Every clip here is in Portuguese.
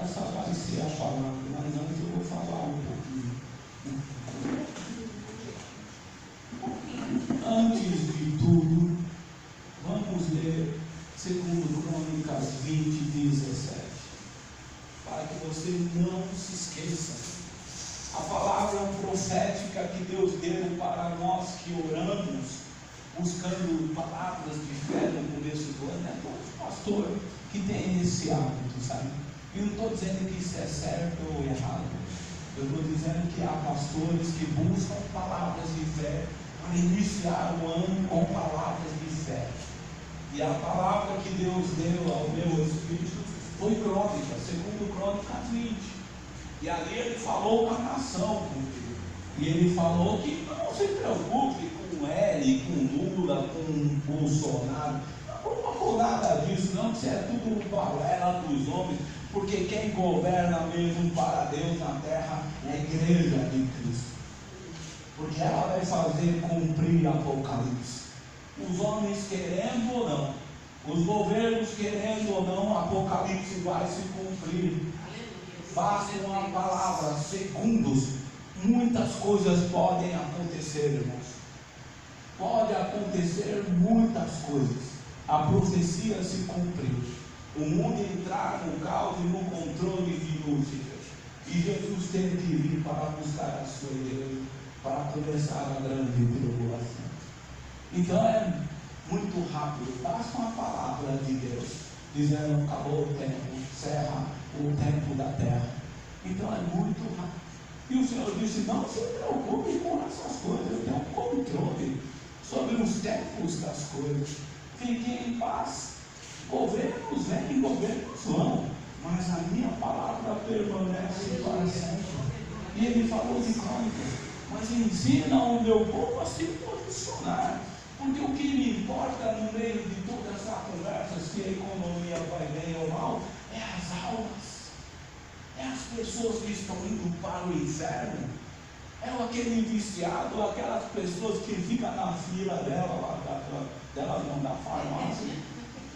Essa vai ser a palavra, mas antes eu vou falar um pouquinho. Antes de tudo, vamos ler 2 Crônicas 20:17, para que você não se esqueça. A palavra profética que Deus deu para nós que oramos, buscando palavras de fé no começo do ano, é todo pastor que tem esse hábito, sabe? E não estou dizendo que isso é certo ou errado. Eu estou dizendo que há pastores que buscam palavras de fé para iniciar o ano com palavras de fé. E a palavra que Deus deu ao meu espírito foi Crônica, 2 Crônicas 20. E ali ele falou com a nação, e ele falou que não se preocupe com L, com Lula, com Bolsonaro, não por nada disso, não, que isso é tudo balela dos homens, porque quem governa mesmo para Deus na terra é a igreja de Cristo, porque ela vai fazer cumprir Apocalipse. Os homens querendo ou não, os governos querendo ou não, Apocalipse vai se cumprir. Basta uma palavra, segundos, muitas coisas podem acontecer, irmãos. Pode acontecer muitas coisas. A profecia se cumpriu. O mundo entrar no caos e no controle de Lúcifer. E Jesus teve que vir para buscar a sua igreja, para começar a grande tribulação. Então é muito rápido. Basta uma palavra de Deus, dizendo: acabou o tempo, encerra o tempo da terra. Então é muito rápido. E o Senhor disse: não se preocupe com essas coisas, eu tenho controle sobre os tempos das coisas. Fiquem em paz. Governos vêm, governos vão, mas a minha palavra permanece para sempre. E ele falou de Crônicas: mas ensina o meu povo a se posicionar, porque o que me importa no meio de toda essa conversa, se a economia vai bem ou mal, é as almas, é as pessoas que estão indo para o inferno, é aquele viciado, aquelas pessoas que ficam na fila dela, da farmácia,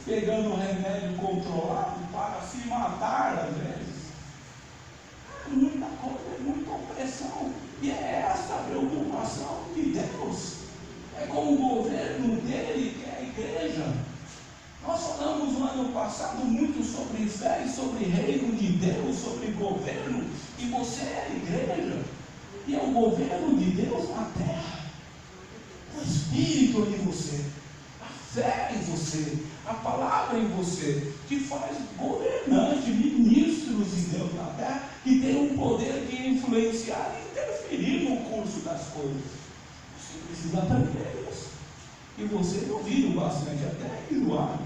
pegando remédio controlado para se matar às vezes. É muita coisa, é muita opressão, e é essa a preocupação de Deus. É com o governo dele, que é a igreja. Nós falamos no ano passado muito sobre fé e sobre reino de Deus, sobre governo, e você é a igreja, e é o governo de Deus na terra, o Espírito em você, a fé em você, a palavra em você, que faz governante, ministros de Deus na terra, que tem o poder de influenciar e interferir no curso das coisas. Você precisa aprender isso. E vocês ouviram bastante, até enjoaram,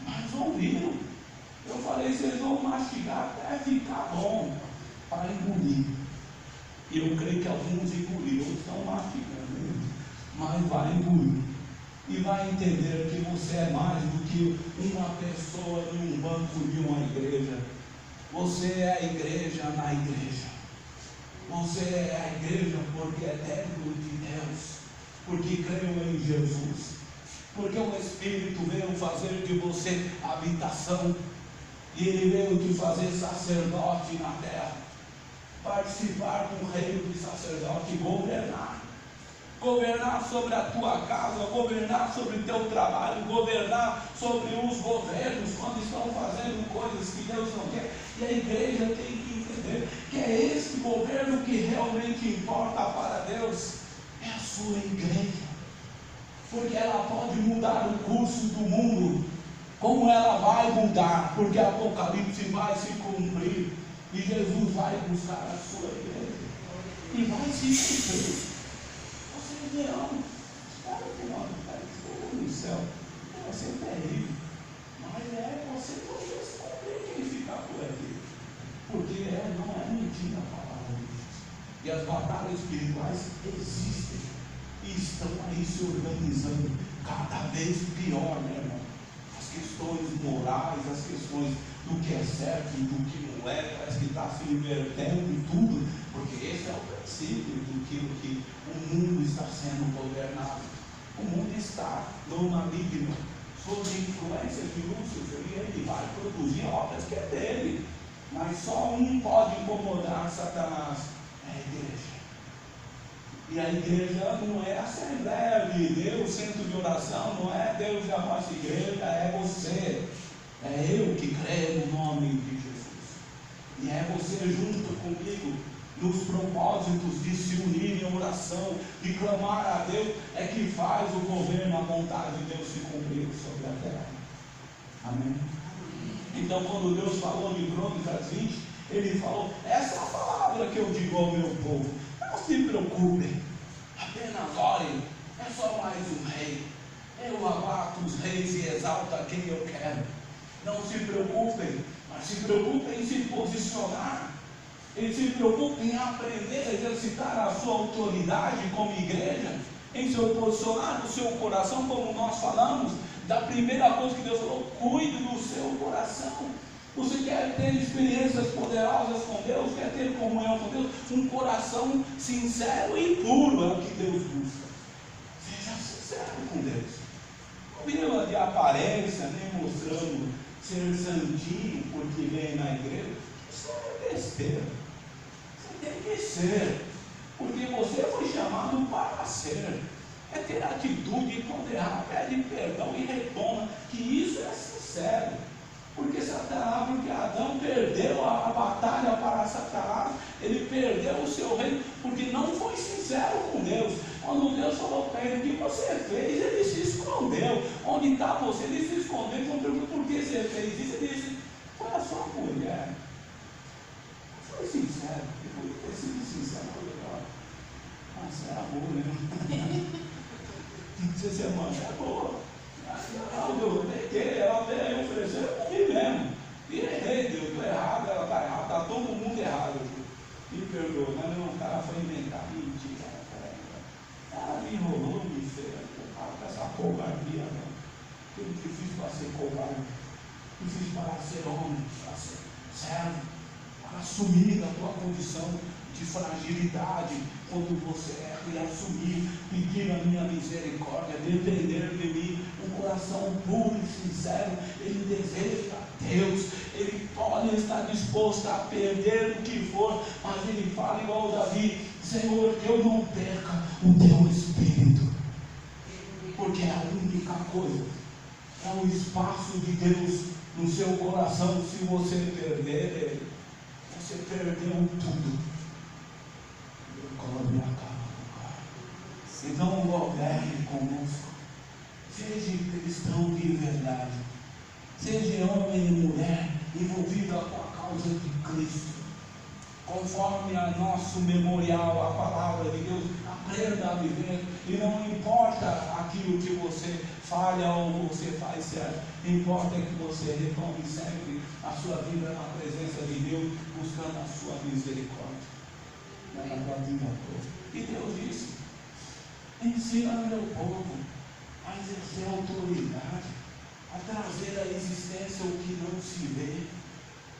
mas ouviram. Eu falei: vocês vão mastigar até ficar bom, para engolir. E eu creio que alguns engoliram, outros estão mastigando, mas vai engolir. E vai entender que você é mais do que uma pessoa em um banco de uma igreja. Você é a igreja na igreja. Você é a igreja porque é templo de Deus, porque creu em Jesus, porque o Espírito veio fazer de você habitação, e Ele veio te fazer sacerdote na terra, participar do reino de sacerdote, governar sobre a tua casa, governar sobre o teu trabalho, governar sobre os governos quando estão fazendo coisas que Deus não quer. E a igreja tem que entender que é esse governo que realmente importa para Deus, é a sua igreja, porque ela pode mudar o curso do mundo. Como ela vai mudar? Porque Apocalipse vai se cumprir, e Jesus vai buscar a sua igreja, e vai se cumprir. Vocês verão, espero que não, espero no céu, vai ser terrível, mas você pode descobrir quem fica por aqui, porque não é mentira a palavra de Deus. E as batalhas espirituais existem, e estão aí se organizando, cada vez pior, meu irmão. As questões morais, as questões do que é certo e do que não é, parece que está se invertendo em tudo, porque esse é o princípio do que o mundo está sendo governado. O mundo está no maligno, sob influência de Lúcifer, e ele vai produzir obras que é dele. Mas só um pode incomodar Satanás, é a igreja. E a igreja não é a Assembleia de Deus, centro de oração, não é Deus da nossa igreja, é você. É eu que creio no nome de Jesus. E é você junto comigo, nos propósitos de se unir em oração, de clamar a Deus, é que faz o governo, a vontade de Deus se cumprir sobre a terra. Amém? Então, quando Deus falou em Crônicas 20, Ele falou, essa é a palavra que eu digo ao meu povo. Não se preocupem, apenas orem, é só mais um rei. Eu abato os reis e exalto a quem eu quero. Não se preocupem, mas se preocupem em se posicionar. E se preocupem em aprender a exercitar a sua autoridade como igreja, em se posicionar no seu coração, como nós falamos. Da primeira coisa que Deus falou, cuide do seu coração. Você quer ter experiências poderosas com Deus, quer ter comunhão com Deus, um coração sincero e puro é o que Deus busca. Seja sincero com Deus. Não viva de aparência, nem mostrando ser santinho porque vem na igreja. Isso é besteira. Você tem que ser, porque você foi chamado para ser. É ter atitude quando errar, pede perdão e retoma, que isso é sincero. Porque Satanás, porque Adão perdeu a batalha para Satanás, ele perdeu o seu reino, porque não foi sincero com Deus. Quando Deus falou para ele, o que você fez? Ele se escondeu. Onde está você? Ele se escondeu. Então perguntou, por que você fez isso? Ele disse, foi a sua mulher. Foi sincero, ele podia ter sido sincero. Nossa, era boa, né? Você é boa. Eu peguei, ela veio oferecer, eu comi mesmo. E errei, Deus, estou errado, ela está errada, está todo mundo errado. Me perdoa, mas não, o cara foi inventar mentira. Ela me enrolou, me fez, com essa covardia, não. Eu não fiz para ser covarde, eu fiz para ser homem, para ser servo, para assumir a tua condição de fragilidade, quando você erra, e assumir, pedir a minha misericórdia, depender de mim, um coração puro e sincero. Ele deseja Deus, ele pode estar disposto a perder o que for, mas ele fala igual Davi, Senhor, que eu não perca o teu Espírito, porque é a única coisa, é o espaço de Deus no seu coração. Se você perder ele, você perdeu tudo. Então governe conosco, seja cristão de verdade, seja homem e mulher envolvido com a causa de Cristo, conforme a nosso memorial, a palavra de Deus. Aprenda a viver, e não importa aquilo que você falha ou você faz certo, importa que você retome sempre a sua vida na presença de Deus, buscando a sua misericórdia na tua vida toda. E Deus disse, ensina meu povo a exercer autoridade, a trazer à existência o que não se vê,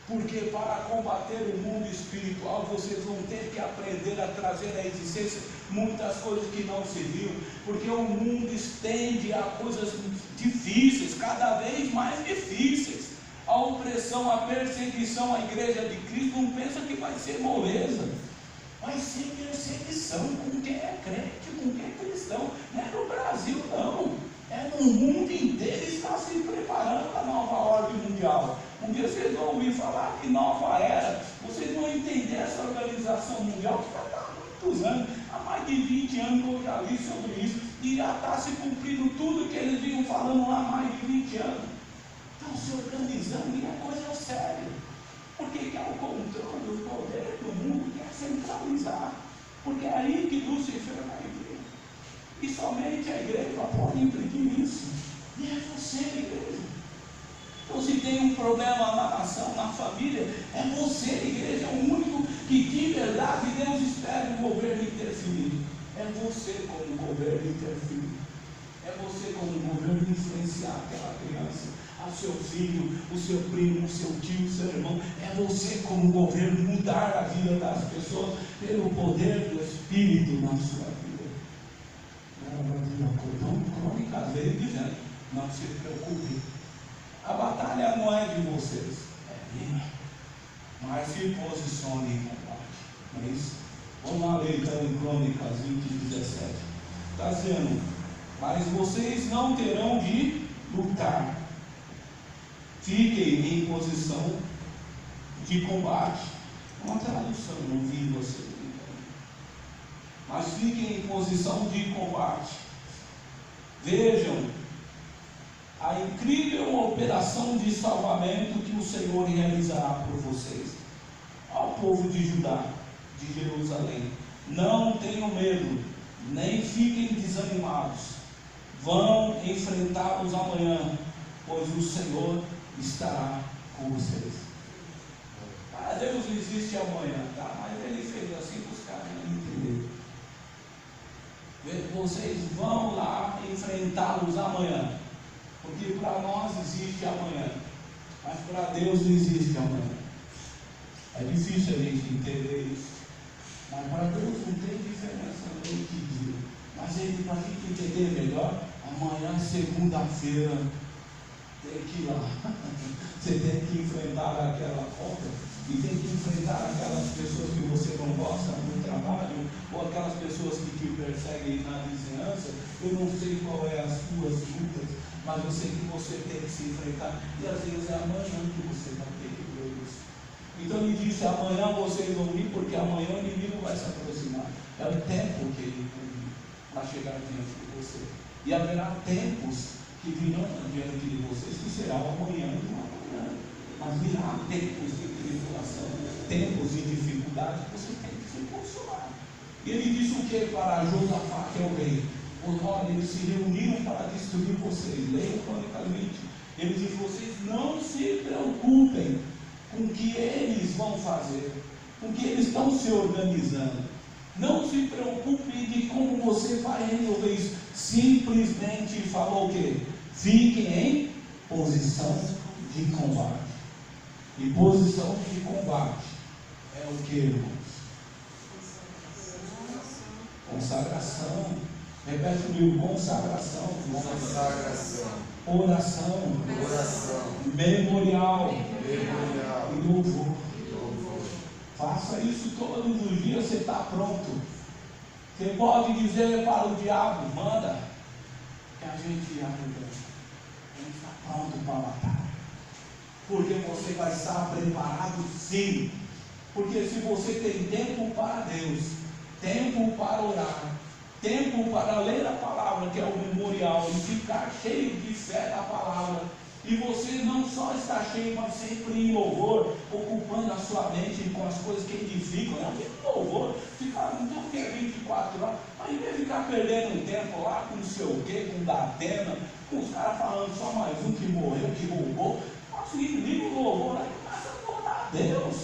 porque para combater o mundo espiritual, vocês vão ter que aprender a trazer à existência muitas coisas que não se viram, porque o mundo estende a coisas difíceis, cada vez mais difíceis. A opressão, a perseguição à igreja de Cristo, não pensa que vai ser moleza. Vai ser perseguição com quem é crente, com quem é cristão. Não é no Brasil, não. É no mundo inteiro. Está se preparando a nova ordem mundial. Um dia vocês vão ouvir falar que nova era. Vocês vão entender essa organização mundial que já está há muitos anos. Há mais de 20 anos que eu já li sobre isso. E já está se cumprindo tudo que eles vinham falando lá há mais de 20 anos. Estão se organizando e a coisa é séria. Porque quer o controle do poder do mundo, quer centralizar. Porque é aí que Lúcifer vai vir. E somente a igreja pode impedir isso. E é você, igreja. Então, se tem um problema na nação, na família, é você, igreja. É o único que de verdade Deus espera o governo interferir. É você como governo interferir. É você como governo influenciar aquela criança, o seu filho, o seu primo, o seu tio, o seu irmão. É você como governo mudar a vida das pessoas pelo poder do Espírito na sua vida. Então, Crônicas veio dizendo, não se preocupe, a batalha não é de vocês, é minha. mas se posicione em combate. Não é isso? Vamos lá ler então em Crônicas 20:17. Está dizendo: mas vocês não terão de lutar. Fiquem em posição de combate. Uma tradução, não vi você. Mas fiquem em posição de combate. Vejam a incrível operação de salvamento que o Senhor realizará por vocês. Ao povo de Judá, de Jerusalém: não tenham medo, nem fiquem desanimados. Vão enfrentá-los amanhã, pois o Senhor estará com vocês. Deus não existe amanhã, tá? Mas Ele fez assim para os caras entenderem. Vocês vão lá enfrentá-los amanhã, porque para nós existe amanhã, mas para Deus não existe amanhã. É difícil a gente entender isso, mas para Deus não tem diferença nem que dia. Mas para a gente entender melhor, amanhã é segunda-feira, tem que ir lá. Você tem que enfrentar aquela compra e tem que enfrentar aquelas pessoas que você não gosta no trabalho, ou aquelas pessoas que te perseguem na vizinhança. Eu não sei qual é as suas lutas, mas eu sei que você tem que se enfrentar, e às vezes é amanhã que você vai ter que ver isso. Então ele disse: amanhã vocês vão vir, porque amanhã o inimigo vai se aproximar. É o tempo que ele tem para chegar diante de você. E haverá tempos que virão diante de vocês, que será o amanhã de uma manhã. Mas virá tempos de tribulação, tempos de dificuldade, você tem que se consolar. E ele disse o que para Josafá, que é o rei? Olha, eles se reuniram para destruir vocês. Leiam Crônicas 20. Ele disse: vocês não se preocupem com o que eles vão fazer, com o que eles estão se organizando. Não se preocupe de como você vai resolver isso. Simplesmente falou o quê? Fiquem em posição de combate. E posição de combate é o que, irmãos? Consagração. Repete comigo: consagração. Consagração. Oração. Oração. Memorial. Memorial. E louvor. Louvor. Faça isso todos os dias, você está pronto. Você pode dizer para o diabo: manda, que a gente ajuda. A gente está pronto para matar. Porque você vai estar preparado, sim. Porque se você tem tempo para Deus, tempo para orar, tempo para ler a palavra, que é o memorial, e ficar cheio de fé da palavra, e você não só está cheio, mas sempre em louvor, ocupando a sua mente com as coisas que edificam, né? Louvor, ficar não tem o que é 24 horas, mas em vez de ficar perdendo tempo lá com não sei o que, com Datena, com os caras falando só mais um que morreu, que roubou, liga o louvor aí, começa a adorar a Deus.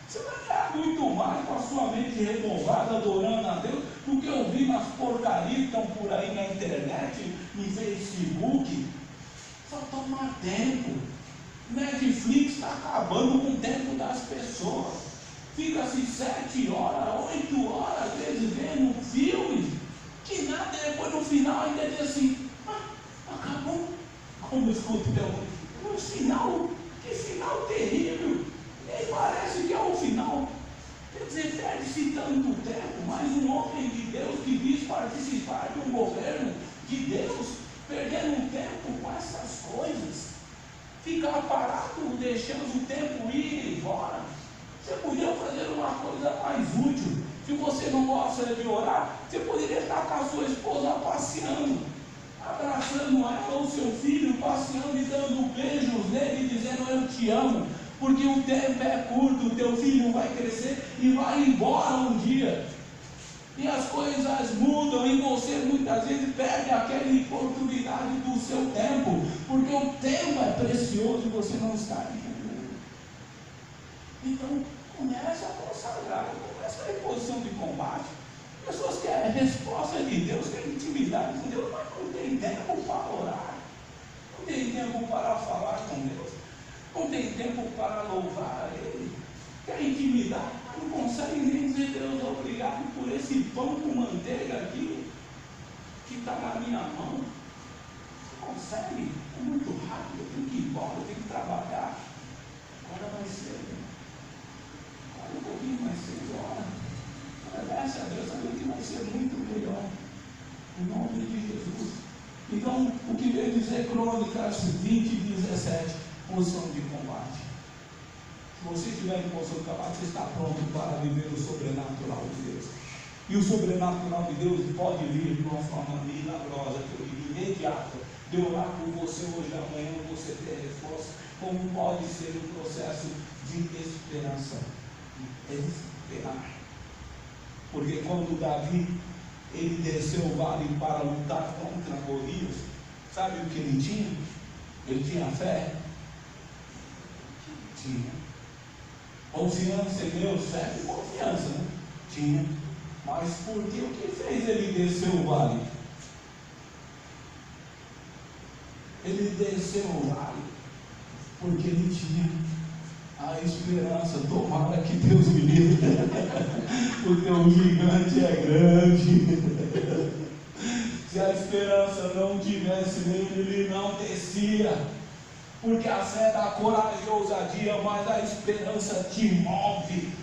Você vai ganhar muito mais com a sua mente renovada, adorando a Deus, do que ouvir as porcarias que estão por aí na internet, em Facebook. Só toma tempo. Netflix está acabando com o tempo das pessoas. Fica-se 7 horas, 8 horas, às vezes, vendo um filme, que nada, depois no final ainda diz assim: acabou. Como eu escuto um final, que final terrível. E parece que é o final. Quer dizer, perde-se tanto tempo, mas um homem de Deus que diz participar de um governo de Deus, perdendo tempo com essas coisas, ficar parado, deixando o tempo ir embora. Você podia fazer uma coisa mais útil. Se você não gosta de orar, você poderia estar com a sua esposa passeando, abraçando ela ou seu filho, passeando e dando beijos nele, dizendo: eu te amo. Porque o tempo é curto, o teu filho vai crescer e vai embora um dia. E as coisas mudam e você muitas vezes perde aquela oportunidade do seu tempo, porque o tempo é precioso e você não está entendendo. Então, comece a consagrar, comece a ir em posição de combate. Pessoas que querem resposta de Deus, querem intimidade com Deus, mas não tem tempo para orar, não tem tempo para falar com Deus, não tem tempo para louvar a Ele, quer intimidade, mas não consegue nem dizer: Deus, obrigado por esse pão com manteiga aqui, que está na minha mão. Você consegue? É muito rápido, eu tenho que ir embora, eu tenho que trabalhar. Agora vai ser. posição de combate. Se você estiver em posição de combate, você está pronto para viver o sobrenatural de Deus. E o sobrenatural de Deus pode vir de uma forma milagrosa, que eu digo, imediata. De orar por você hoje, amanhã, você ter resposta, como pode ser um processo de esperança. Esperar. Porque quando Davi, ele desceu o vale para lutar contra Golias, sabe o que ele tinha? Ele tinha fé? Tinha. Confiança em Deus, fé e confiança, né? Tinha. Mas por que o que fez ele descer o vale? Ele desceu o vale porque ele tinha a esperança. Tomara que Deus me livre. O teu gigante é grande. Se a esperança não tivesse nele, ele não descia. Porque a fé dá coragem e ousadia, mas a esperança te move.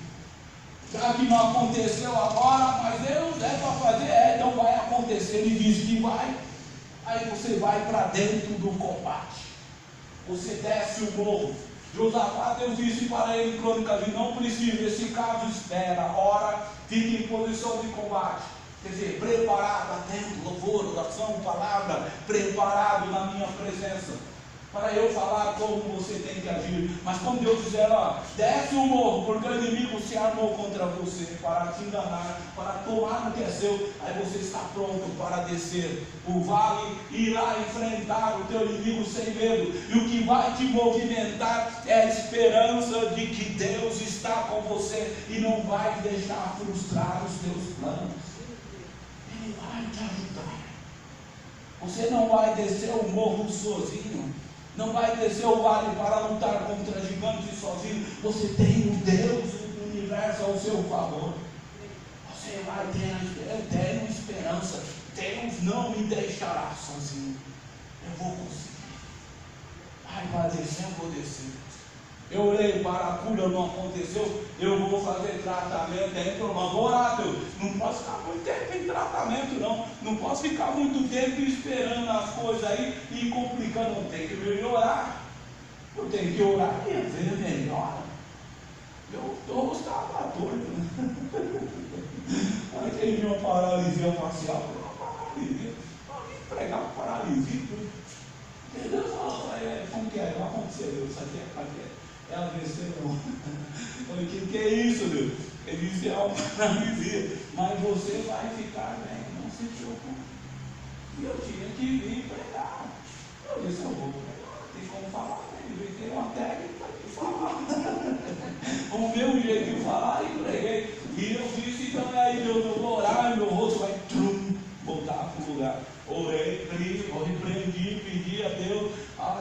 Já que não aconteceu agora, mas Deus é para fazer, então vai acontecer. Ele diz que vai. Aí você vai para dentro do combate. Você desce o morro. Josafá, Deus disse para ele em Crônicas: não precisa, esse caso espera, ora, fique em posição de combate. Quer dizer, preparado, atento, louvor, oração, palavra, preparado na minha presença, para eu falar como você tem que agir. Mas quando Deus dizer, ó, desce o morro, porque o inimigo se armou contra você, para te enganar, para tomar o que é seu, aí você está pronto para descer o vale e ir lá enfrentar o teu inimigo sem medo. E o que vai te movimentar é a esperança de que Deus está com você e não vai deixar frustrar os teus planos. Ele vai te ajudar. Você não vai descer o morro sozinho. Não vai descer o vale para lutar contra gigantes sozinho. Você tem o Deus do universo ao seu favor. Você vai ter, eu tenho esperança. Deus não me deixará sozinho. Eu vou conseguir. Ai, vai descer, eu vou descer. Eu orei para a cura, não aconteceu. Eu vou fazer tratamento, mas vou orar, Deus. Não posso ficar muito tempo em tratamento, não. Não posso ficar muito tempo esperando as coisas aí e complicando. Não tem que melhorar. Eu tenho que orar e ver melhor. Eu estava doido. Aí tem uma paralisia facial. Uma paralisia. Alguém pregar paralisia. Deus falou, como que é? Vai acontecer, isso aqui é AVC não. Eu falei, que é isso, Deus? Ele disse, é uma paralisia, mas você vai ficar bem, não se preocupe. E eu tinha que vir pregar. Eu disse, eu vou pregar, tem como falar, ele tem uma técnica de falar. O meu jeito de falar, e preguei. E eu disse, então aí Deus, eu vou orar, e meu rosto vai voltar para o lugar. Orei, repreendi, pedi a Deus,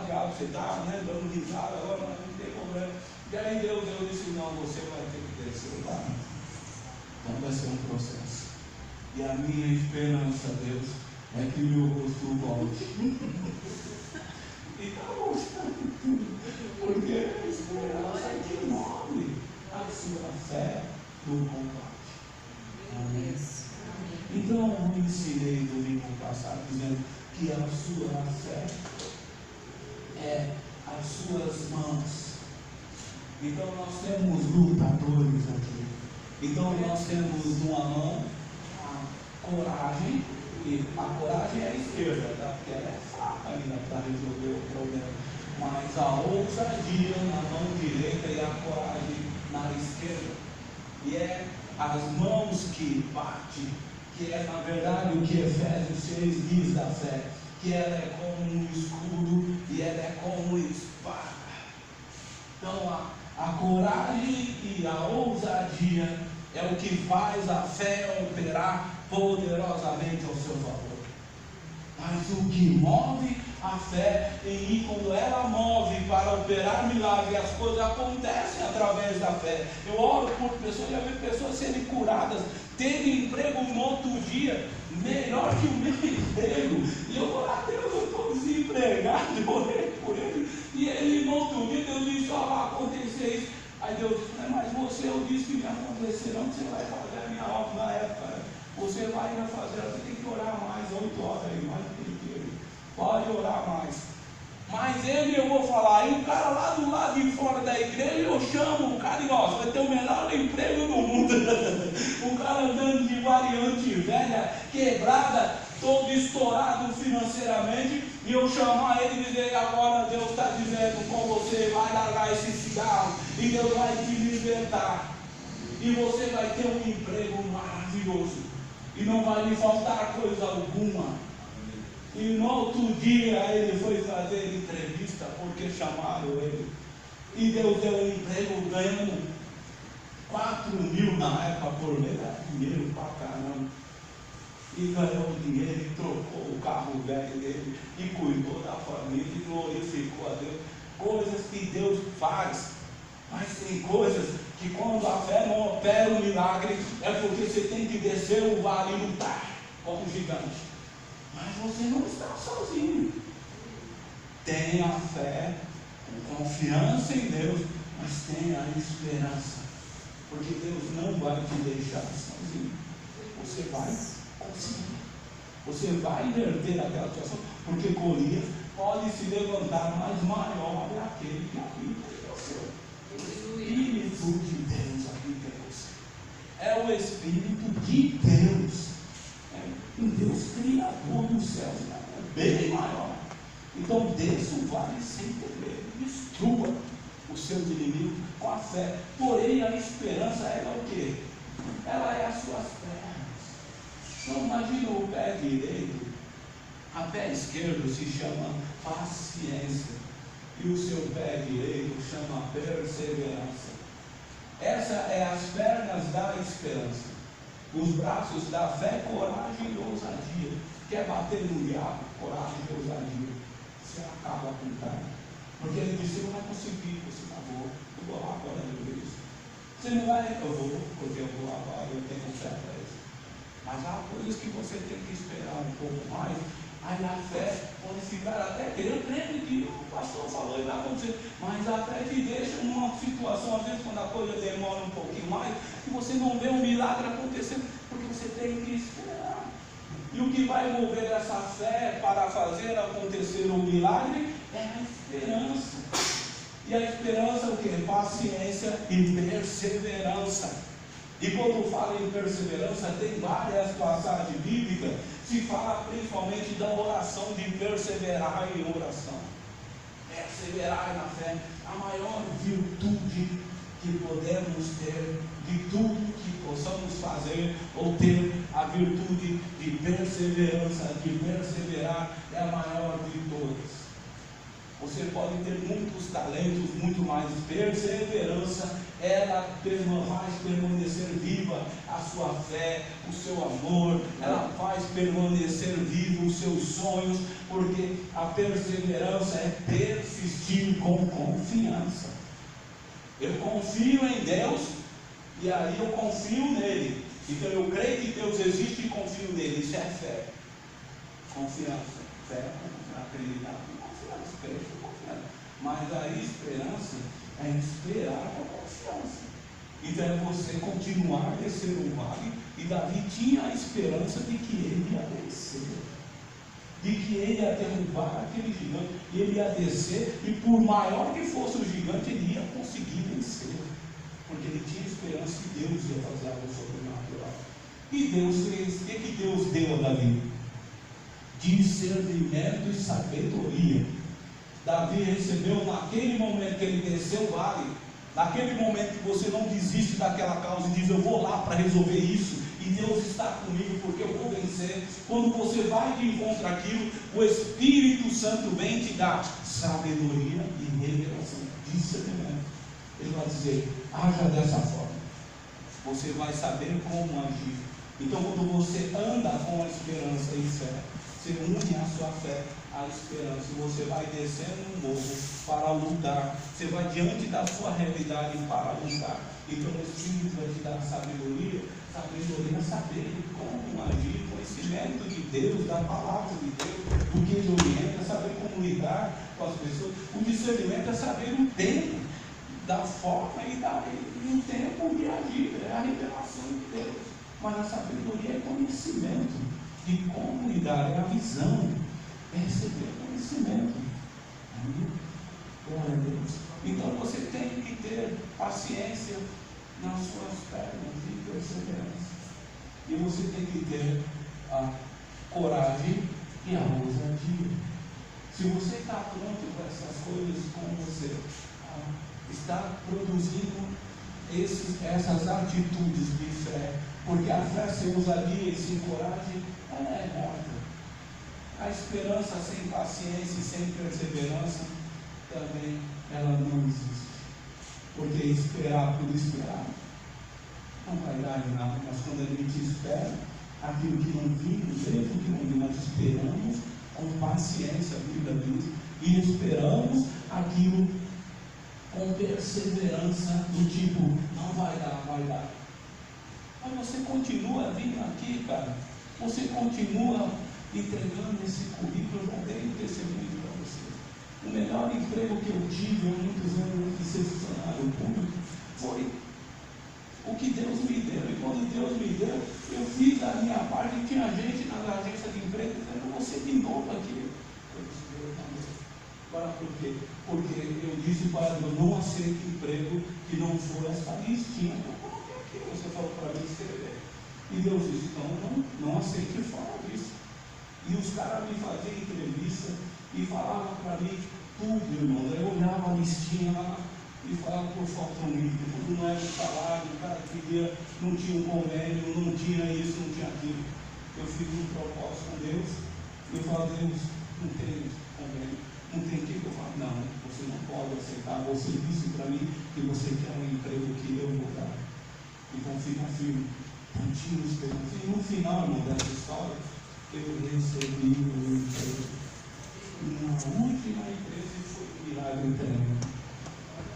diabo, você está dando risada agora, mas não tem problema. E aí Deus disse, não, você vai ter que descer lá. Então vai ser um processo. E a minha esperança, Deus, é que meu rosto volte. E está voltando. Porque a esperança é que move a sua fé no combate. Amém. Então eu ensinei domingo passado dizendo que a sua fé é as suas mãos. Então nós temos lutadores aqui. Então nós temos uma mão a coragem, e a coragem é a esquerda, tá? Porque ela é fraca ainda para resolver o problema. Mas a ousadia na mão direita e a coragem na esquerda. E é as mãos que batem, que é na verdade o que Efésios 6 diz da fé, que ela é como um escudo e ela é como espada. Então a coragem e a ousadia é o que faz a fé operar poderosamente ao seu favor. Mas o que move a fé em ir, quando ela move para operar milagre, as coisas acontecem através da fé. Eu oro por pessoas, já vi pessoas serem curadas, terem emprego no outro dia, melhor que o meu emprego. E eu vou lá, Deus, eu estou desempregado, eu orei por ele. E ele no outro dia, Deus disse, ó, vai acontecer isso. Aí Deus disse, mas você, eu disse que vai acontecer, não, você vai fazer a minha obra na época. Você vai ainda fazer, você tem que orar mais 8 horas aí, mais do que inteiro. Pode orar mais. Mas ele, eu vou falar, e o cara lá do lado de fora da igreja, eu chamo o cara e ó, você vai ter o melhor emprego do mundo. O cara andando de variante velha, quebrada, todo estourado financeiramente, e eu chamar ele e dizer, agora Deus está dizendo com você, vai largar esse cigarro, e Deus vai te libertar. E você vai ter um emprego maravilhoso, e não vai lhe faltar coisa alguma. E no outro dia ele foi fazer entrevista porque chamaram ele. E Deus deu um emprego ganhando 4.000 na época por mês, era dinheiro pra caramba. E ganhou o dinheiro e trocou o carro velho dele e cuidou da família e glorificou a Deus. Coisas que Deus faz. Mas tem coisas que quando a fé não opera o milagre, é porque você tem que descer o vale e lutar como gigante. Mas você não está sozinho. Tenha fé, com confiança em Deus, mas tenha a esperança. Porque Deus não vai te deixar sozinho. Você vai conseguir. Você vai inverter aquela situação. Porque Golias pode se levantar, mas maior é aquele que habita em você. O Espírito de Deus habita em você. É o Espírito de Deus. Um Deus criador dos céus, é bem maior. Então desça o vale sem temer, destrua os seus inimigos com a fé. Porém a esperança ela é o quê? Ela é as suas pernas. Então imagina o pé direito, a pé esquerdo se chama paciência e o seu pé direito chama perseverança. Essa é as pernas da esperança. Os braços da fé, coragem e ousadia. Quer bater no diabo? Coragem e ousadia. Você acaba com o cara. Porque ele disse, você não vai conseguir, você acabou. Eu vou lá agora de isso. Você não vai, eu vou, porque eu vou agora, eu tenho fé para isso. Mas há coisas que você tem que esperar um pouco mais. Aí a fé pode ficar até querendo, crendo que o pastor falou e vai acontecer. Mas a fé te deixa numa situação, às vezes quando a coisa demora um pouquinho mais, que você não vê um milagre acontecendo, porque você tem que esperar. E o que vai mover essa fé para fazer acontecer um milagre é a esperança. E a esperança é o que? Paciência e perseverança. E quando fala em perseverança, tem várias passagens bíblicas, se fala principalmente da oração, de perseverar em oração. Perseverar na fé, a maior virtude que podemos ter, de tudo que possamos fazer, ou ter a virtude de perseverança, de perseverar, é a maior de todas. Você pode ter muitos talentos, muito mais perseverança, ela faz permanecer viva a sua fé, o seu amor, ela faz permanecer vivo os seus sonhos, porque a perseverança é persistir com confiança. Eu confio em Deus, e aí eu confio nele. Então eu creio que Deus existe e confio nele. Isso é fé. Confiança. Fé, acreditar. Mas a esperança é esperar com confiança. Então é você continuar a descer o vale. E Davi tinha a esperança de que ele ia descer, de que ele ia derrubar aquele gigante, e ele ia descer, e por maior que fosse o gigante, ele ia conseguir vencer, porque ele tinha esperança que Deus ia fazer algo sobrenatural. E Deus fez. O que Deus deu a Davi? Discernimento e sabedoria. Davi recebeu naquele momento que ele desceu o vale, naquele momento que você não desiste daquela causa e diz, eu vou lá para resolver isso, e Deus está comigo porque eu vou vencer. Quando você vai de encontro àquilo, o Espírito Santo vem te dar sabedoria e revelação, discernimento. Ele vai dizer, haja dessa forma, você vai saber como agir. Então quando você anda com a esperança e fé, você une a sua fé à esperança, e você vai descendo um morro para lutar, você vai diante da sua realidade para lutar. Então o Espírito vai te dar sabedoria é saber como agir, conhecimento de Deus, da palavra de Deus, do que ele orienta, saber como lidar com as pessoas. O discernimento é saber o tempo, da forma e o tempo de agir, é a revelação de Deus. Mas a sabedoria é conhecimento de como lidar, é a visão, é receber conhecimento. Amém? Glória a Deus. Então você tem que ter paciência nas suas pernas e perseverança. E você tem que ter a coragem e a ousadia. Se você está pronto para essas coisas, como você está produzindo essas atitudes de fé, porque a fé sem ousadia e sem coragem, ela é morta. A esperança sem paciência e sem perseverança, também ela não existe. Porque esperar por esperar não vai dar em nada, mas quando a gente espera aquilo que não vimos, mesmo que não vimos, nós esperamos com paciência, a Bíblia diz, e esperamos aquilo com perseverança, do tipo, não vai dar, vai dar. Mas você continua vindo aqui, cara, você continua entregando esse currículo, eu já dei um testemunho para você. O melhor emprego que eu tive há muitos anos de ser funcionário público foi o que Deus me deu. E quando Deus me deu, eu fiz a minha parte. E tinha gente nas agências de emprego dizendo, você de novo aqui. Eu disse, Deus, não. Agora por quê? Porque eu disse para Deus, não aceito emprego que não for essa listinha. Eu coloquei aqui, você falou para mim escrever. E Deus disse, então não aceite fora disso. E os caras me faziam entrevista e falavam para mim tudo, irmão. Eu olhava a listinha lá e falava, por falta um livro, tudo não era o salário, o cara queria, não tinha um convênio, não tinha isso, não tinha aquilo. Eu fiz um propósito com Deus e eu falo, Deus, não tem convênio, não tem o que eu falo, não, você não pode aceitar, você disse para mim que você quer um emprego que eu vou dar. Então fica firme, continua esperando. E no final, irmão, dessa história, eu recebi um emprego na última empresa e foi um milagre tremendo.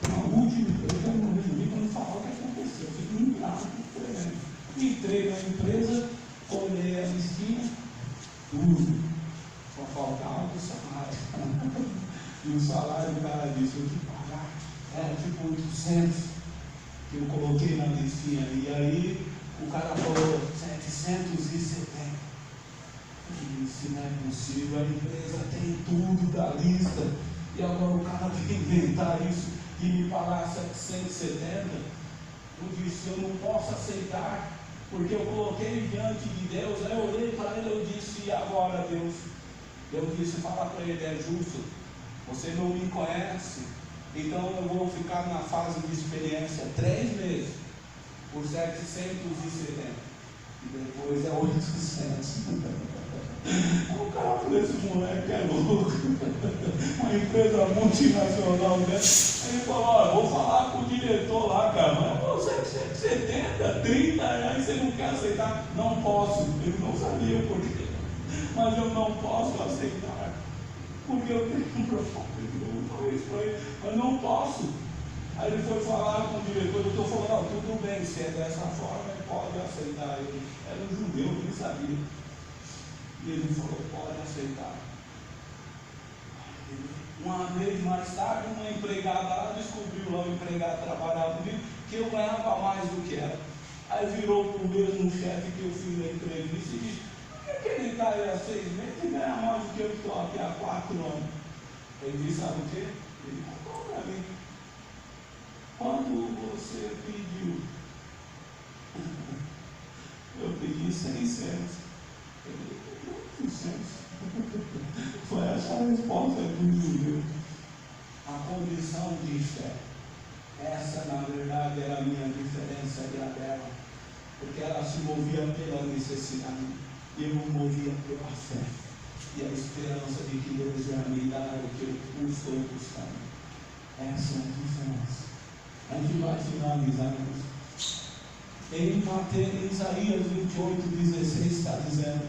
Na última empresa, eu não resumi para não falar o que aconteceu. Eu fiz um milagre tremendo. Entrei na empresa, olhei a listinha, tudo. Só faltava o salário. E o salário, o cara disse, eu tinha que pagar. Era tipo 800 que eu coloquei na listinha. E aí o cara falou 770. Se não é possível, a empresa tem tudo da lista e agora o cara tem que inventar isso e me pagar 770. Eu disse, eu não posso aceitar, porque eu coloquei diante de Deus. Aí eu olhei para ele, eu disse, e agora Deus? Eu disse, fala para ele, é justo, você não me conhece, então eu vou ficar na fase de experiência 3 meses por 770 e depois é 800. O cara falou, esse moleque é louco. Uma empresa multinacional dessa. Ele falou, olha, vou falar com o diretor lá, cara, mas você 70, 30 reais, você não quer aceitar? Não posso. Ele não sabia por quê. Mas eu não posso aceitar. Porque eu tenho um propósito. Eu falei isso para ele, mas não posso. Aí ele foi falar com o diretor, eu estou falando, tudo bem, se é dessa forma, ele pode aceitar. Ele era um judeu, nem sabia. E ele falou, pode aceitar. Uma vez mais tarde, uma empregada lá descobriu, lá o empregado trabalhava comigo, que eu ganhava mais do que ela. Aí virou para o mesmo chefe que eu fiz a entrevista e disse, por que ele está aí há 6 meses e ganha mais do que eu estou aqui há 4 anos? Ele disse, sabe o quê? Ele contou para mim. Quando você pediu? Eu pedi 600. Foi essa a resposta do judeu. A condição de fé. Essa, na verdade, era a minha diferença e a dela. Porque ela se movia pela necessidade. E eu me movia pela fé. E a esperança de que Deus ia me dar o que eu estou buscando. Essa é a diferença. A gente vai finalizar isso. Em Isaías 28:16 está dizendo,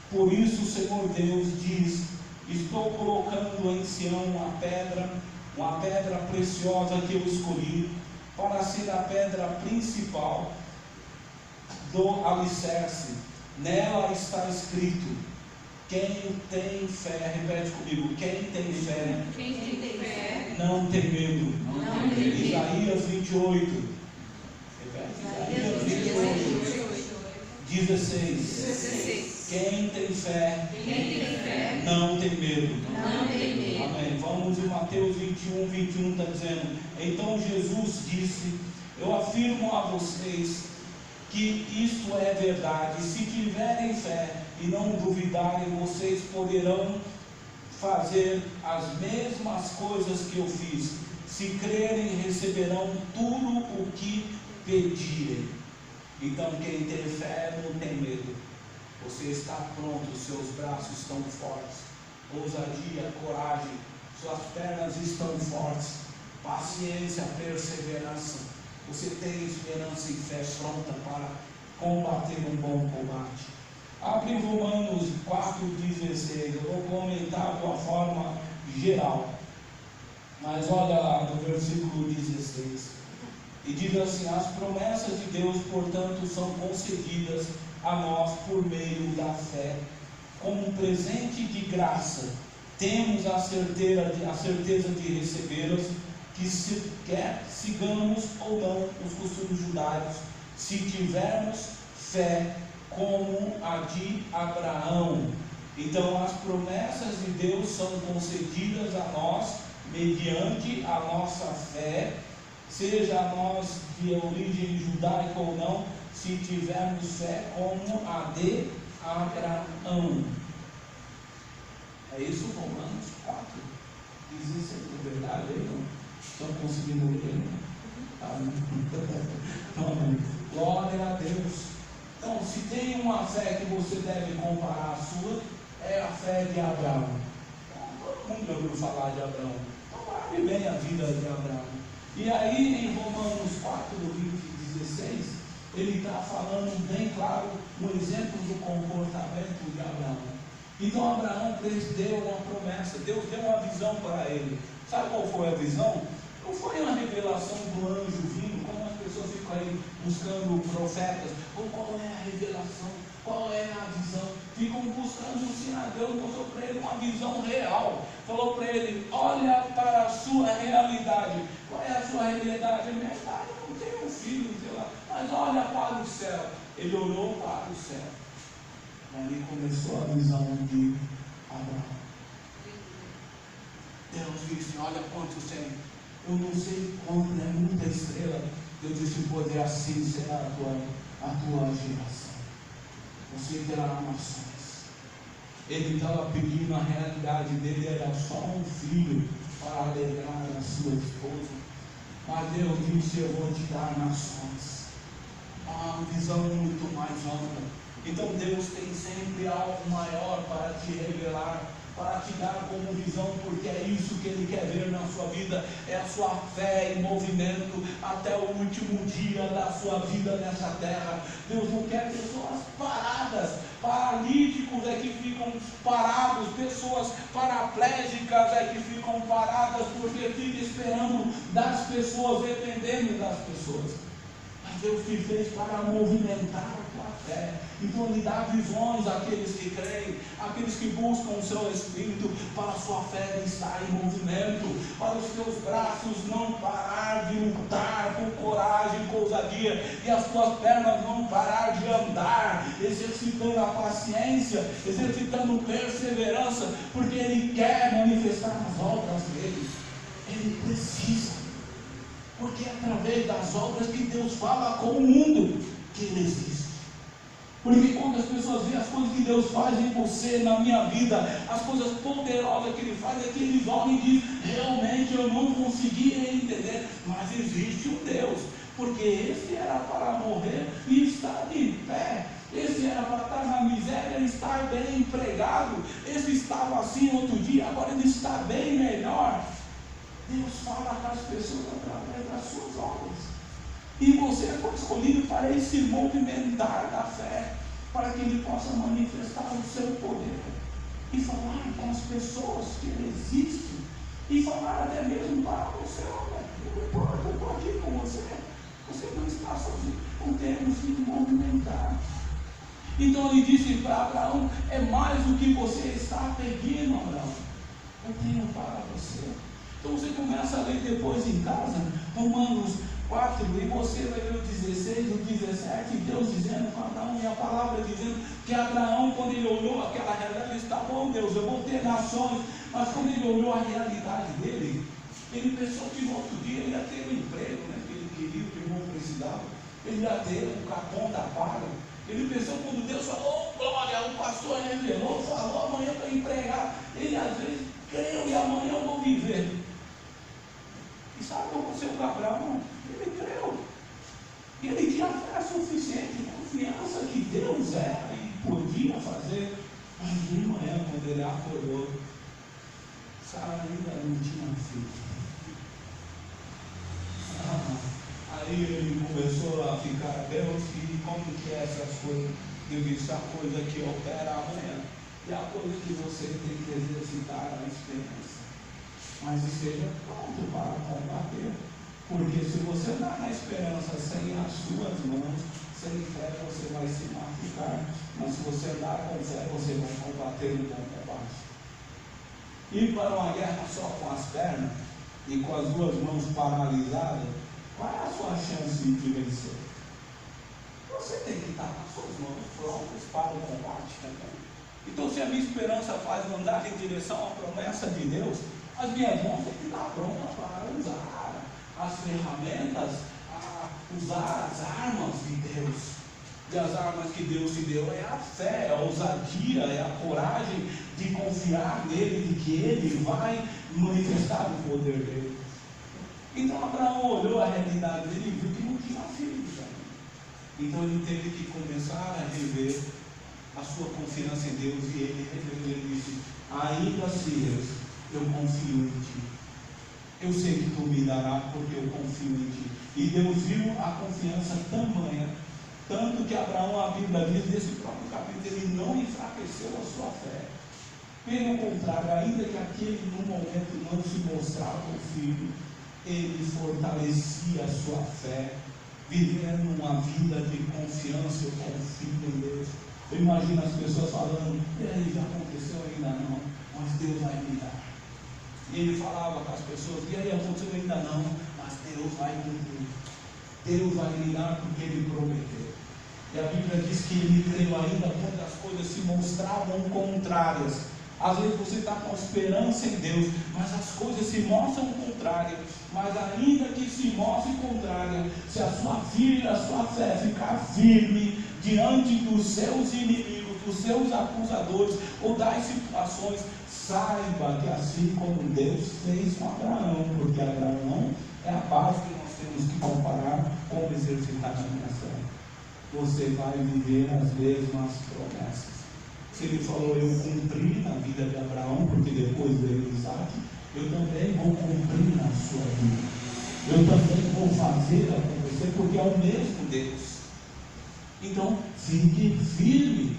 por isso o Senhor Deus diz, estou colocando em Sião uma pedra preciosa que eu escolhi, para ser a pedra principal do alicerce. Nela está escrito, quem tem fé, repete comigo, quem tem fé, não tem medo. Isaías 28. Isaías 28. 16. Quem tem fé não tem medo. Amém. Vamos em Mateus 21 está dizendo: então Jesus disse: eu afirmo a vocês que isto é verdade. Se tiverem fé e não duvidarem, vocês poderão fazer as mesmas coisas que eu fiz. Se crerem, receberão tudo o que pedirem. Então quem tem fé não tem medo. Você está pronto, seus braços estão fortes, ousadia, coragem, suas pernas estão fortes, paciência, perseverança. Você tem esperança e fé pronta para combater um bom combate. Abre Romanos 4,16. Eu vou comentar de uma forma geral, mas olha lá no versículo 16. E diz assim: as promessas de Deus, portanto, são concedidas a nós por meio da fé, como um presente de graça. Temos a certeza de recebê-las, que quer sigamos ou não os costumes judaicos, se tivermos fé como a de Abraão. Então as promessas de Deus são concedidas a nós mediante a nossa fé, seja nós de origem judaica ou não, se tivermos fé como a de Abraão. É isso, Romanos 4. Diz isso é verdade aí, não? Estão conseguindo ler? Amém. Glória a Deus. Então, se tem uma fé que você deve comparar a sua, é a fé de Abraão. Todo mundo já ouviu falar de Abraão. Compare bem a vida de Abraão. E aí, em Romanos 4, do 20 e 16, ele está falando bem claro um exemplo do comportamento de Abraão. Então, Abraão deu uma promessa, Deus deu uma visão para ele. Sabe qual foi a visão? Não foi uma revelação do anjo vindo, como as pessoas ficam aí buscando profetas. Ou qual é a revelação? Qual é a visão? Ficam buscando um sinal. Deus mostrou para ele uma visão real. Falou para ele: olha para a sua realidade. Qual é a sua realidade? A minha idade, eu não tenho filho, sei lá. Mas olha para o céu. Ele olhou para o céu. E ali começou a visão de Abraão. Deus disse: olha quantos tem. Eu não sei quanto, é muita estrela. Deus disse: poder assim será a tua geração. Você terá nações. Ele estava pedindo, a realidade dele era só um filho para alegrar a sua esposa. Mas Deus disse: eu vou te dar nações. Uma visão muito mais ampla. Então Deus tem sempre algo maior para te revelar, para te dar como visão, porque é isso que Ele quer ver na sua vida, é a sua fé em movimento até o último dia da sua vida nessa terra. Deus não quer pessoas paradas, paralíticos é que ficam parados, pessoas paraplégicas é que ficam paradas, porque fica esperando das pessoas, dependendo das pessoas. Mas Deus te fez para movimentar a tua fé. Então Ele dá visões àqueles que creem, àqueles que buscam o seu Espírito, para a sua fé estar em movimento, para os teus braços não parar de lutar com coragem, com ousadia, e as tuas pernas não parar de andar, exercitando a paciência, exercitando perseverança, porque Ele quer manifestar as obras dele. Ele precisa, porque é através das obras que Deus fala com o mundo que Ele existe. Porque quando as pessoas veem as coisas que Deus faz em você, na minha vida, as coisas poderosas que Ele faz, é que eles olham e dizem: realmente eu não conseguia entender, mas existe um Deus. Porque esse era para morrer e estar de pé. Esse era para estar na miséria e estar bem empregado. Esse estava assim outro dia, agora ele está bem melhor. Deus fala com as pessoas através das suas obras. E você foi escolhido para esse movimentar da fé, para que Ele possa manifestar o seu poder e falar com as pessoas que Ele existe, e falar até mesmo para você: olha, não importa, eu estou aqui com você, você não está sozinho, não temos que movimentar. Então Ele disse para Abraão: é mais do que você está pedindo, Abraão, eu tenho para você. Então você começa a ler depois em casa, Romanos 4, e você vai ver o 16, o 17, Deus dizendo com Abraão, e a palavra dizendo que Abraão, quando ele olhou aquela realidade, ele disse: tá bom, Deus, eu vou ter nações, mas quando ele olhou a realidade dele, ele pensou que no outro dia ele ia ter um emprego, né, que ele queria, que o irmão precisava, ele ia ter um capão da paga. Ele pensou, quando Deus falou: oh, glória, o pastor revelou, falou, amanhã para empregar, ele às vezes creu e amanhã eu vou viver. E sabe o que aconteceu com Abraão? Ele creu. E ele tinha fé suficiente, confiança que Deus era e podia fazer. Mas de manhã, quando ele acordou, Sara ainda não tinha filho. Aí ele começou a ficar: Deus, e como que é essas coisas? Eu disse: a coisa que opera amanhã e a coisa que você tem que exercitar a esperança. Mas esteja pronto para combater. Porque se você andar na esperança sem as suas mãos, sem fé, você vai se machucar. Mas se você andar com fé, você vai combater no bom combate. Ir para uma guerra só com as pernas e com as duas mãos paralisadas, qual é a sua chance de vencer? Você tem que estar com as suas mãos prontas para o combate também. Então, se a minha esperança faz andar em direção à promessa de Deus, as minhas mãos têm que estar prontas para usar as ferramentas, a usar as armas de Deus. E as armas que Deus te deu é a fé, é a ousadia, é a coragem de confiar nele, de que ele vai manifestar o poder dele. Então Abraão olhou a realidade dele e viu que não tinha filhos ainda. Então ele teve que começar a rever a sua confiança em Deus, e ele disse: ainda assim, Deus, eu confio em ti. Eu sei que tu me dará, porque eu confio em ti. E Deus viu a confiança tamanha, tanto que Abraão, a Bíblia diz nesse próprio capítulo, ele não enfraqueceu a sua fé. Pelo contrário, ainda que aquele no momento não se mostrava o filho, ele fortalecia a sua fé, vivendo uma vida de confiança. Eu confio em Deus. Eu imagino as pessoas falando: e aí, já aconteceu? Ainda não, mas Deus vai me dar. E ele falava com as pessoas: e aí, aconteceu? Ainda não, mas Deus vai cumprir. Deus vai me dar porque ele prometeu. E a Bíblia diz que ele creu ainda quando as coisas se mostravam contrárias. Às vezes você está com esperança em Deus, mas as coisas se mostram contrárias. Mas ainda que se mostre contrária, se a sua vida, a sua fé ficar firme diante dos seus inimigos, dos seus acusadores ou das situações, saiba que assim como Deus fez com Abraão, porque Abraão é a base que nós temos que comparar como exercitar a minha fé. Você vai viver as mesmas promessas. Se ele falou: eu cumpri na vida de Abraão, porque depois veio Isaac, eu também vou cumprir na sua vida. Eu também vou fazer acontecer, porque é o mesmo Deus. Então, fique firme.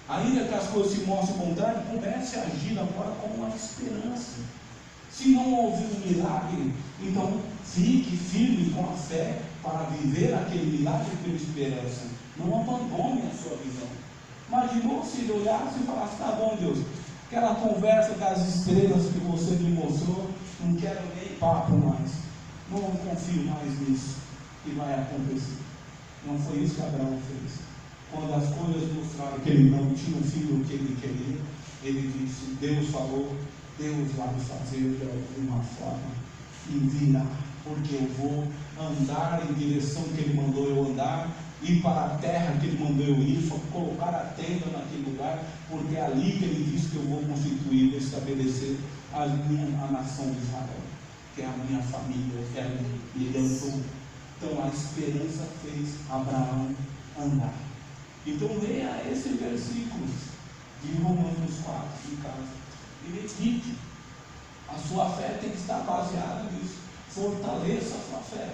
Ainda que as coisas se mostrem contrárias, comece a agir agora com uma esperança. Se não houve um milagre, então fique firme com a fé para viver aquele milagre pela esperança. Não abandone a sua visão. Imaginou se ele olhasse e falasse: tá bom, Deus, aquela conversa das estrelas que você me mostrou, não quero nem papo mais, não confio mais nisso que vai acontecer. Não foi isso que Abraão fez. Quando as coisas mostraram que ele não tinha o filho que ele queria, ele disse: Deus falou, Deus vai fazer de alguma forma e virá, porque eu vou andar em direção que ele mandou eu andar, ir para a terra que ele mandou eu ir, colocar a tenda naquele lugar, porque é ali que ele disse que eu vou constituir e estabelecer a nação de Israel, que é a minha família, que é a minha. E ele andou. Então a esperança fez Abraão andar. Então leia esse versículo de Romanos 4 em casa e medite. A sua fé tem que estar baseada nisso. Fortaleça a sua fé.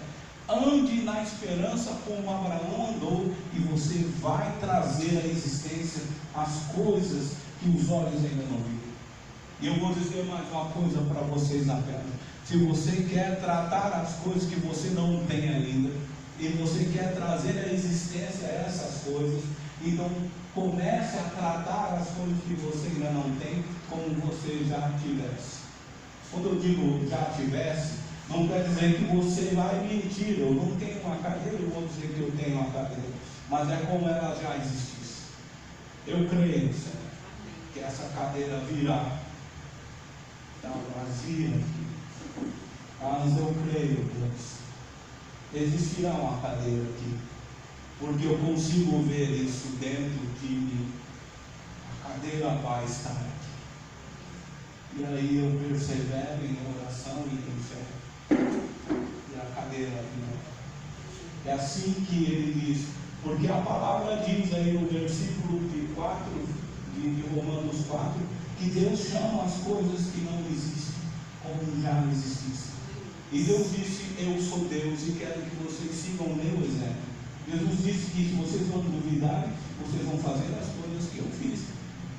Ande na esperança como Abraão andou, e você vai trazer à existência as coisas que os olhos ainda não viram. E eu vou dizer mais uma coisa para vocês apenas. Se você quer tratar as coisas que você não tem ainda, e você quer trazer à existência essas coisas, então comece a tratar as coisas que você ainda não tem como você já tivesse. Quando eu digo já tivesse, Não quer dizer que você vai mentir. Eu não tenho uma cadeira, eu vou dizer que eu tenho uma cadeira. Mas é como ela já existisse. Eu creio, Senhor, que essa cadeira virá. Está vazia aqui. Mas eu creio, Deus, existirá uma cadeira aqui. Porque eu consigo ver isso dentro de mim. A cadeira vai estar aqui. E aí eu persevero em oração e em fé. E a cadeira virá. É assim que ele diz. Porque a palavra diz aí no versículo de 4, de Romanos 4, que Deus chama as coisas que não existem como já existissem. E Deus disse, eu sou Deus e quero que vocês sigam o meu exemplo. Jesus disse que se vocês vão duvidar, vocês vão fazer as coisas que eu fiz.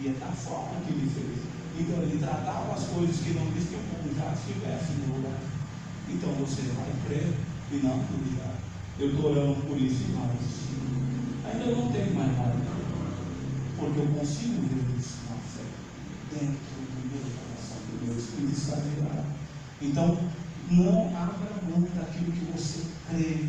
E é da forma que ele fez. Então ele tratava as coisas que não existiam como já estivessem no lugar. Então você vai crer e não duvidar. Eu estou orando por isso, irmãos. Ainda não tenho mais nada. Porque eu consigo ver isso na fé. Dentro do meu coração, do meu Espírito Santo. Então, não abra mão daquilo que você crê,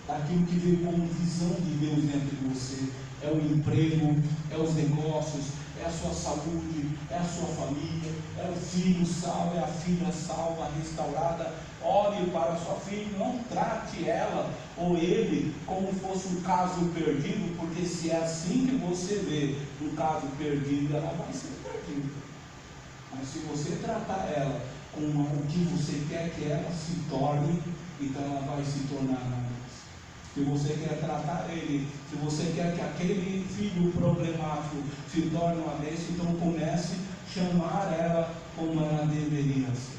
daquilo que veio como visão de Deus dentro de você. É o emprego, é os negócios, é a sua saúde, é a sua família, é o filho salvo, é a filha salva, restaurada. Ore para a sua filha, não trate ela ou ele como fosse um caso perdido, porque se é assim que você vê um caso perdido, ela vai ser perdida. Mas se você tratar ela como o que você quer que ela se torne, então ela vai se tornar na bênção. Se você quer tratar ele, se você quer que aquele filho problemático se torne uma bênção, então comece a chamar ela como ela deveria ser.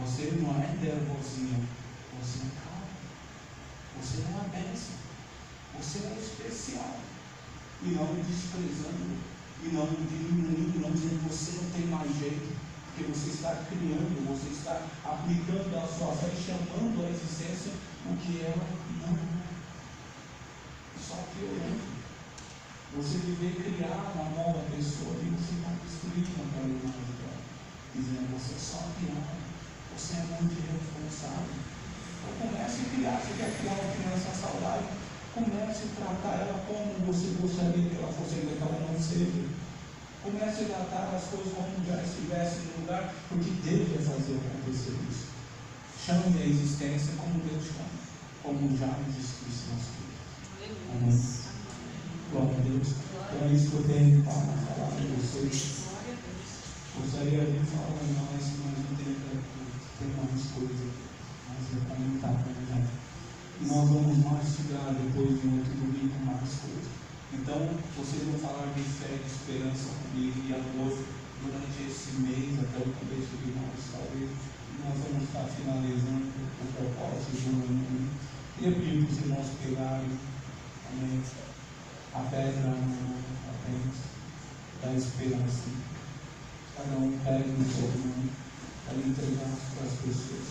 Você não é nervosinho, você é calmo, você é uma bênção, você é especial. E não desprezando, e não diminuindo, não dizendo que você não tem mais jeito. Porque você está criando, você está aplicando a sua fé e chamando à existência o que ela não é. Só piorando. Você deveria criar uma nova pessoa e você está destruindo aquela imagem dela. Dizendo, você é só pior, você é muito irresponsável. Então comece a criar, você quer criar uma criança saudável, comece a tratar ela como você gostaria que ela fosse, ainda que ela não seja. Comece a tratar as coisas como já estivesse no lugar, porque Deus vai fazer acontecer isso. Chame a existência como Deus chama, como já existisse nas coisas. Amém. Glória a Deus. Então é isso que eu tenho para falar com vocês. Gostaria de falar mais, mas não tenho tempo. Tem mais coisas, mas eu comentar já. E nós vamos mastigar depois de outro domingo mais coisas. Então, vocês vão falar de fé, de esperança comigo e amor durante esse mês, até o começo de março, talvez. Nós vamos estar finalizando o propósito do ano. E eu pedir para os irmãos pegarem a pedra no apenas da esperança. Cada um pega no seu mão para entregar para as pessoas.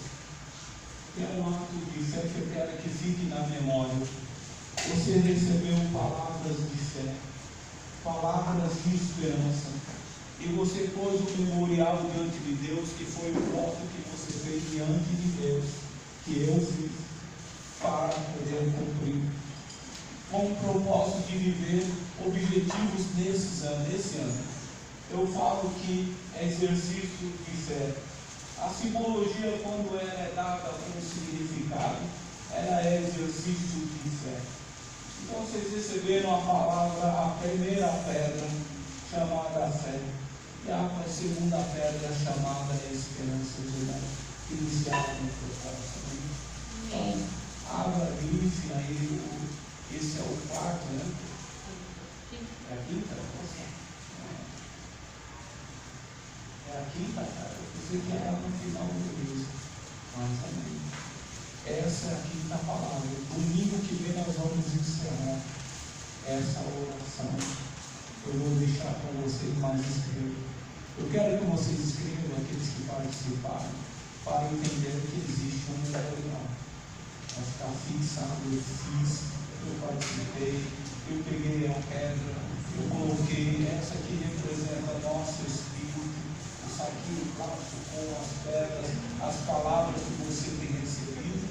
E é um ato de fé que eu quero que fique na memória. Você recebeu palavras de fé, palavras de esperança, e você pôs um memorial diante de Deus, que foi o voto que você fez diante de Deus, que eu fiz, para poder cumprir, com o propósito de viver objetivos nesse ano. Eu falo que é exercício de fé. A simbologia, quando ela é dada com significado, ela é exercício de fé. Então vocês receberam a palavra, a primeira pedra chamada fé, e a segunda pedra chamada esperança de Deus, iniciada no teu coração. Então, abra a Bíblia aí, esse é o quarto, né? É a quinta? É a quinta, cara. Eu pensei que era no final do livro, mas também. Essa é a quinta palavra. Domingo que vem nós vamos encerrar essa oração. Eu vou deixar para vocês mais escrever. Eu quero que vocês escrevam, aqueles que participaram, para entender que existe um memorial. Vai ficar fixado, eu fiz, eu participei, eu peguei a pedra, eu coloquei, essa aqui representa nosso espírito, o saquinho plástico com as pedras, as palavras que você tem recebido,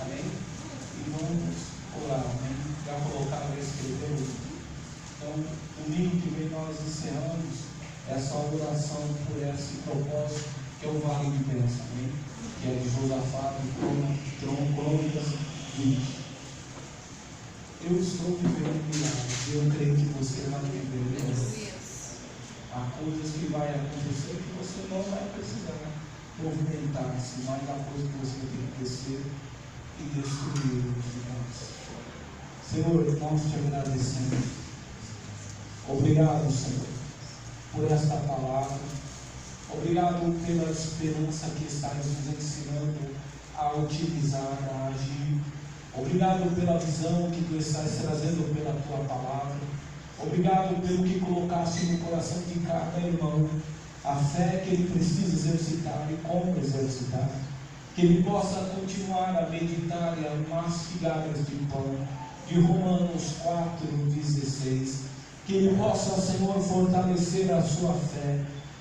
amém? E vamos orar, amém? Já colocaram, escreveram. Então, domingo que vem nós encerramos essa oração por esse propósito, que é o Vale de Bênção, amém? Que é de Josafá, de Crônicas 20. Eu estou vivendo milagres, eu creio que você vai viver milagres. Há coisas que vai acontecer que você não vai precisar movimentar-se, mas há coisas que você tem que descer e destruir os gigantes. Senhor, nós te agradecemos. Obrigado, Senhor, por esta palavra. Obrigado pela esperança que estás nos ensinando a utilizar, a agir. Obrigado pela visão que tu estás trazendo pela tua palavra. Obrigado pelo que colocaste no coração de cada irmão, a fé que ele precisa exercitar e como exercitar. Que ele possa continuar a meditar e a mastigar este pão de Romanos 4,16. Que ele possa, Senhor, fortalecer a sua fé.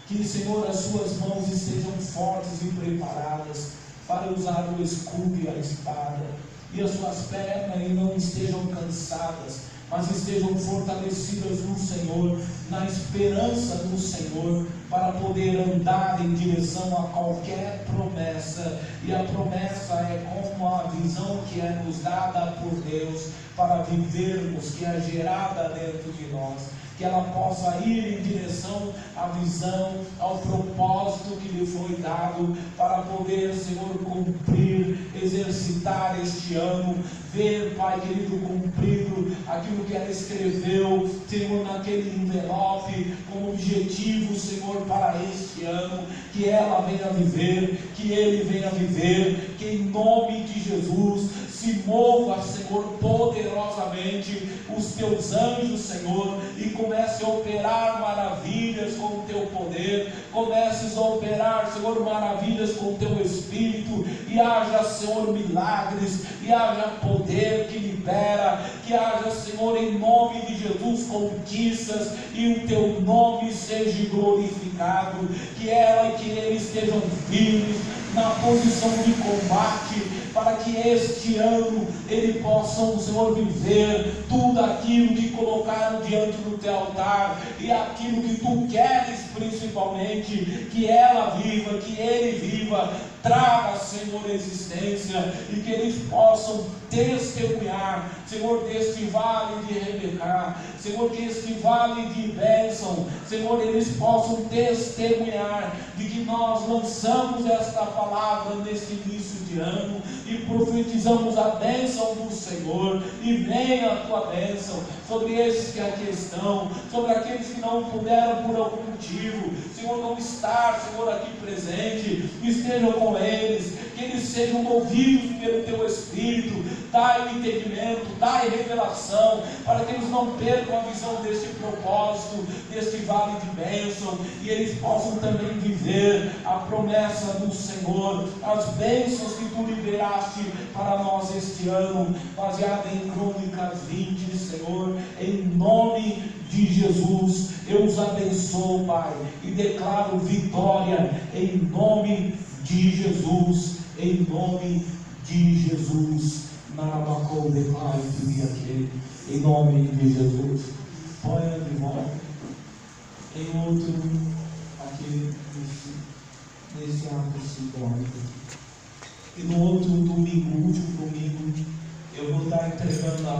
Que, Senhor, as suas mãos estejam fortes e preparadas para usar o escudo e a espada. E as suas pernas não estejam cansadas, mas estejam fortalecidas no Senhor, na esperança do Senhor, para poder andar em direção a qualquer promessa. E a promessa é como a visão que é nos dada por Deus, para vivermos, que é gerada dentro de nós, que ela possa ir em direção à visão, ao propósito que lhe foi dado, para poder, Senhor, cumprir, exercitar este ano, ver, Pai querido, cumprido aquilo que ela escreveu, Senhor, naquele envelope, como objetivo, Senhor, para este ano, que ela venha viver, que ele venha viver, que em nome de Jesus se mova, Senhor, poderosamente os teus anjos, Senhor, e comece a operar maravilhas com o teu poder, comeces a operar, Senhor, maravilhas com o teu Espírito, e haja, Senhor, milagres, e haja poder que libera, que haja, Senhor, em nome de Jesus, conquistas, e o teu nome seja glorificado, que ela e que ele estejam firmes na posição de combate, para que este ano eles possam, Senhor, viver tudo aquilo que colocaram diante do teu altar, e aquilo que tu queres principalmente, que ela viva, que ele viva, traga, Senhor, existência, e que eles possam testemunhar, Senhor, deste vale de Rebeca, Senhor, que este vale de bênção, Senhor, eles possam testemunhar de que nós lançamos esta palavra neste início de ano e profetizamos a bênção do Senhor, e venha a tua bênção sobre esses que aqui estão, sobre aqueles que não puderam por algum motivo, Senhor, não estar, Senhor, aqui presente, estejam com eles, que eles sejam movidos pelo teu Espírito, dai entendimento, dai revelação, para que eles não percam a visão deste propósito, deste vale de bênção, e eles possam também viver a promessa do Senhor, as bênçãos que tu liberaste para nós este ano, baseada em Crônicas 20, Senhor, em nome de Jesus, eu os abençoo, Pai, e declaro vitória em nome de Jesus, em nome de Jesus. Narabacou, declaro que vi aquele, em nome de Jesus. Ponha de volta em outro, aqui nesse ato simbólico. E no outro domingo, último domingo, eu vou estar entregando a